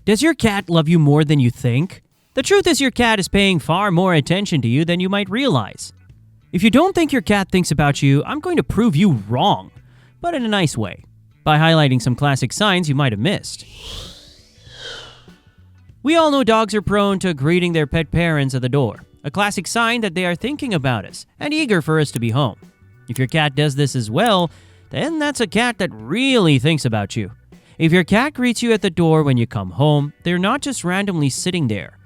Does your cat love you more than you think? The truth is your cat is paying far more attention to you than you might realize. If you don't think your cat thinks about you, I'm going to prove you wrong, but in a nice way, by highlighting some classic signs you might have missed. We all know dogs are prone to greeting their pet parents at the door, a classic sign that they are thinking about us and eager for us to be home. If your cat does this as well, then that's a cat that really thinks about you. If your cat greets you at the door when you come home, they're not just randomly sitting there.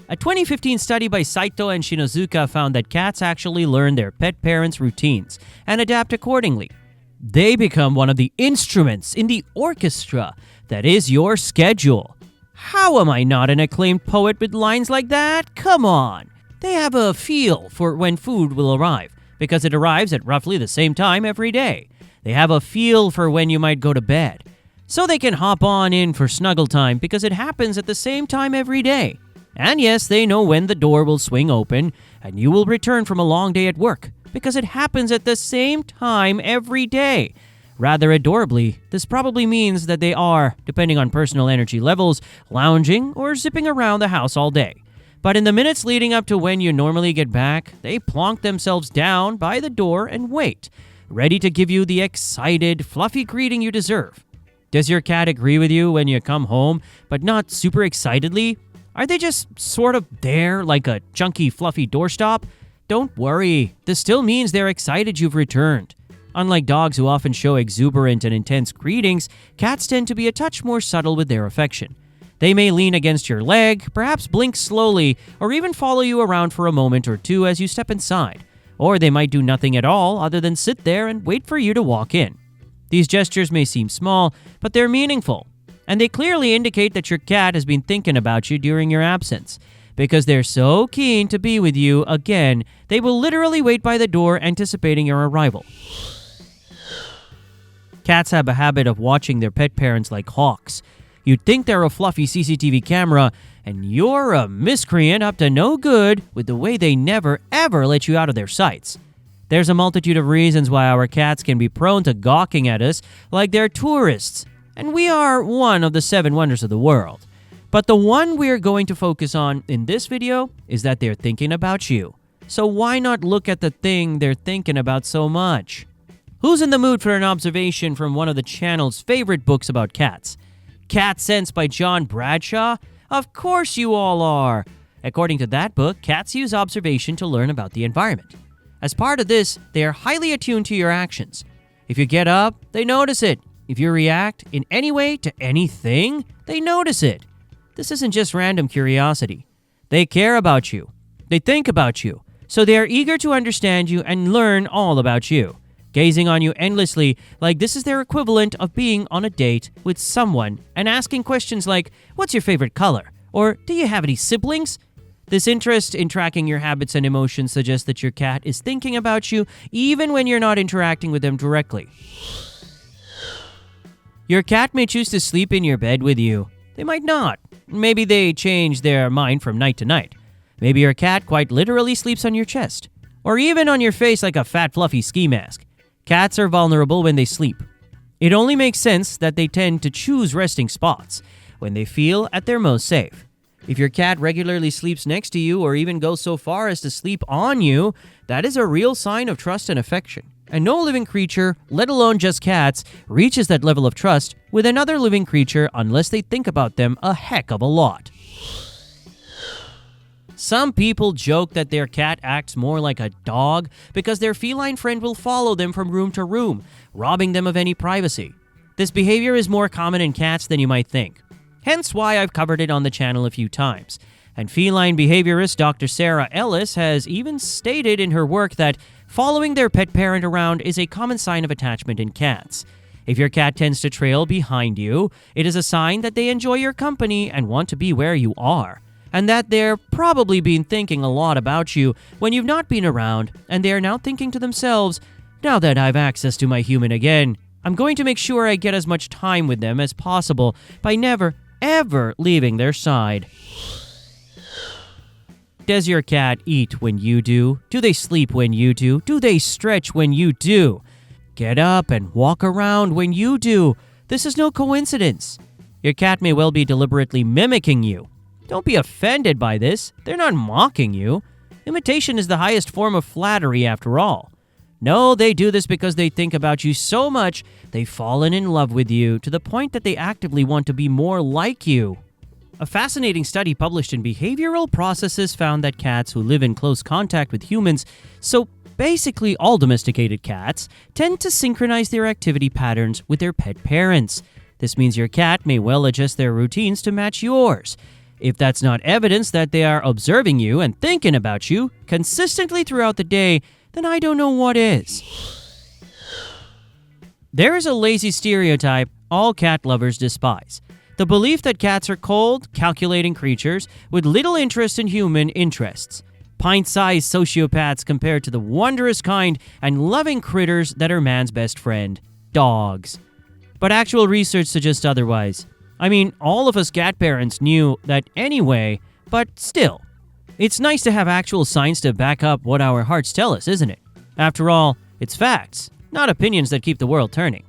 A 2015 study by Saito and Shinozuka found that cats actually learn their pet parents' routines and adapt accordingly. They become one of the instruments in the orchestra that is your schedule. How am I not an acclaimed poet with lines like that? Come on! They have a feel for when food will arrive, because it arrives at roughly the same time every day. They have a feel for when you might go to bed, so they can hop on in for snuggle time because it happens at the same time every day. And yes, they know when the door will swing open and you will return from a long day at work because it happens at the same time every day. Rather adorably, this probably means that they are, depending on personal energy levels, lounging or zipping around the house all day. But in the minutes leading up to when you normally get back, they plonk themselves down by the door and wait, ready to give you the excited, fluffy greeting you deserve. Does your cat agree with you when you come home, but not super excitedly? Are they just sort of there like a chunky, fluffy doorstop? Don't worry, this still means they're excited you've returned. Unlike dogs who often show exuberant and intense greetings, cats tend to be a touch more subtle with their affection. They may lean against your leg, perhaps blink slowly, or even follow you around for a moment or two as you step inside. Or they might do nothing at all other than sit there and wait for you to walk in. These gestures may seem small, but they're meaningful, and they clearly indicate that your cat has been thinking about you during your absence. Because they're so keen to be with you again, they will literally wait by the door anticipating your arrival. Cats have a habit of watching their pet parents like hawks. You'd think they're a fluffy CCTV camera, and you're a miscreant up to no good with the way they never ever let you out of their sights. There's a multitude of reasons why our cats can be prone to gawking at us like they're tourists, and we are one of the 7 wonders of the world. But the one we're going to focus on in this video is that they're thinking about you. So why not look at the thing they're thinking about so much? Who's in the mood for an observation from one of the channel's favorite books about cats? Cat Sense by John Bradshaw? Of course you all are! According to that book, cats use observation to learn about the environment. As part of this, they are highly attuned to your actions. If you get up, they notice it. If you react in any way to anything, they notice it. This isn't just random curiosity. They care about you. They think about you. So they are eager to understand you and learn all about you, gazing on you endlessly like this is their equivalent of being on a date with someone and asking questions like, "What's your favorite color?" or "Do you have any siblings?" This interest in tracking your habits and emotions suggests that your cat is thinking about you even when you're not interacting with them directly. Your cat may choose to sleep in your bed with you. They might not. Maybe they change their mind from night to night. Maybe your cat quite literally sleeps on your chest, or even on your face like a fat fluffy ski mask. Cats are vulnerable when they sleep. It only makes sense that they tend to choose resting spots when they feel at their most safe. If your cat regularly sleeps next to you or even goes so far as to sleep on you, that is a real sign of trust and affection. And no living creature, let alone just cats, reaches that level of trust with another living creature unless they think about them a heck of a lot. Some people joke that their cat acts more like a dog because their feline friend will follow them from room to room, robbing them of any privacy. This behavior is more common in cats than you might think. Hence why I've covered it on the channel a few times. And feline behaviorist Dr. Sarah Ellis has even stated in her work that following their pet parent around is a common sign of attachment in cats. If your cat tends to trail behind you, it is a sign that they enjoy your company and want to be where you are, and that they're probably been thinking a lot about you when you've not been around, and they are now thinking to themselves, "Now that I've access to my human again, I'm going to make sure I get as much time with them as possible by never, ever leaving their side." Does your cat eat when you do? Do they sleep when you do? Do they stretch when you do? Get up and walk around when you do? This is no coincidence. Your cat may well be deliberately mimicking you. Don't be offended by this. They're not mocking you. Imitation is the highest form of flattery after all. No, they do this because they think about you so much, they've fallen in love with you to the point that they actively want to be more like you. A fascinating study published in Behavioral Processes found that cats who live in close contact with humans, so basically all domesticated cats, tend to synchronize their activity patterns with their pet parents. This means your cat may well adjust their routines to match yours. If that's not evidence that they are observing you and thinking about you consistently throughout the day, then I don't know what is. There is a lazy stereotype all cat lovers despise. The belief that cats are cold, calculating creatures with little interest in human interests. Pint-sized sociopaths compared to the wondrous kind and loving critters that are man's best friend, dogs. But actual research suggests otherwise. I mean, all of us cat parents knew that anyway, but still. It's nice to have actual science to back up what our hearts tell us, isn't it? After all, it's facts, not opinions that keep the world turning.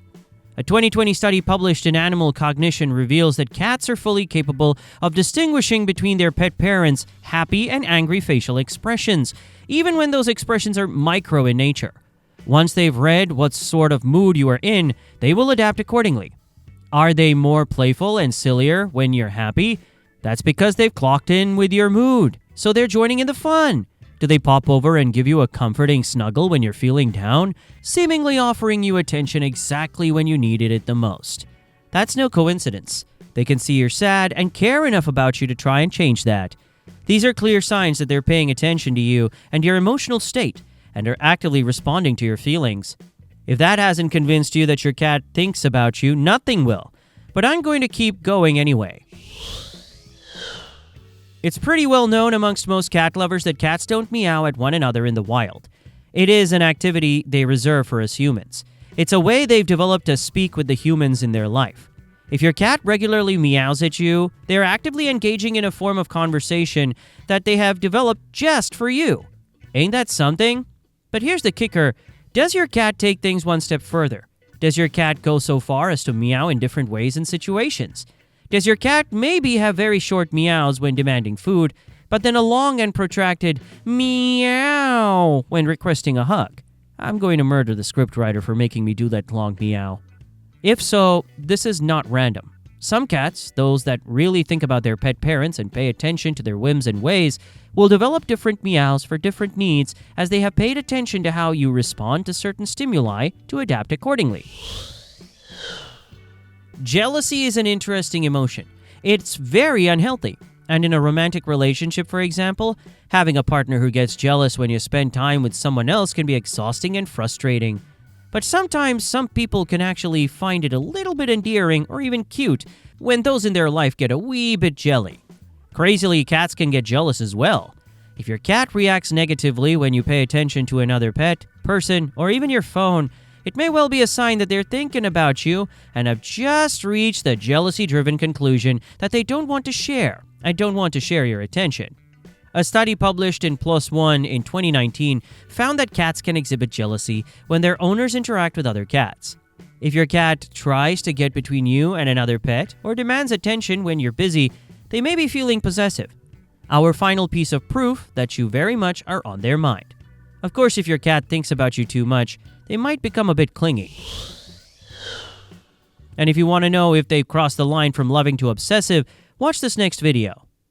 A 2020 study published in Animal Cognition reveals that cats are fully capable of distinguishing between their pet parents' happy and angry facial expressions, even when those expressions are micro in nature. Once they've read what sort of mood you are in, they will adapt accordingly. Are they more playful and sillier when you're happy? That's because they've clocked in with your mood, so they're joining in the fun. Do they pop over and give you a comforting snuggle when you're feeling down, seemingly offering you attention exactly when you needed it the most? That's no coincidence. They can see you're sad and care enough about you to try and change that. These are clear signs that they're paying attention to you and your emotional state, and are actively responding to your feelings. If that hasn't convinced you that your cat thinks about you, nothing will. But I'm going to keep going anyway. It's pretty well known amongst most cat lovers that cats don't meow at one another in the wild. It is an activity they reserve for us humans. It's a way they've developed to speak with the humans in their life. If your cat regularly meows at you, they're actively engaging in a form of conversation that they have developed just for you. Ain't that something? But here's the kicker. Does your cat take things one step further? Does your cat go so far as to meow in different ways and situations? Does your cat maybe have very short meows when demanding food, but then a long and protracted meow when requesting a hug? I'm going to murder the scriptwriter for making me do that long meow. If so, this is not random. Some cats, those that really think about their pet parents and pay attention to their whims and ways, will develop different meows for different needs as they have paid attention to how you respond to certain stimuli to adapt accordingly. Jealousy is an interesting emotion. It's very unhealthy. And in a romantic relationship, for example, having a partner who gets jealous when you spend time with someone else can be exhausting and frustrating. But sometimes some people can actually find it a little bit endearing or even cute when those in their life get a wee bit jelly. Crazily, cats can get jealous as well. If your cat reacts negatively when you pay attention to another pet, person, or even your phone, it may well be a sign that they're thinking about you and have just reached the jealousy-driven conclusion that they don't want to share and don't want to share your attention. A study published in PLOS ONE in 2019 found that cats can exhibit jealousy when their owners interact with other cats. If your cat tries to get between you and another pet or demands attention when you're busy, they may be feeling possessive. Our final piece of proof that you very much are on their mind. Of course, if your cat thinks about you too much, they might become a bit clingy. And if you want to know if they've crossed the line from loving to obsessive, watch this next video.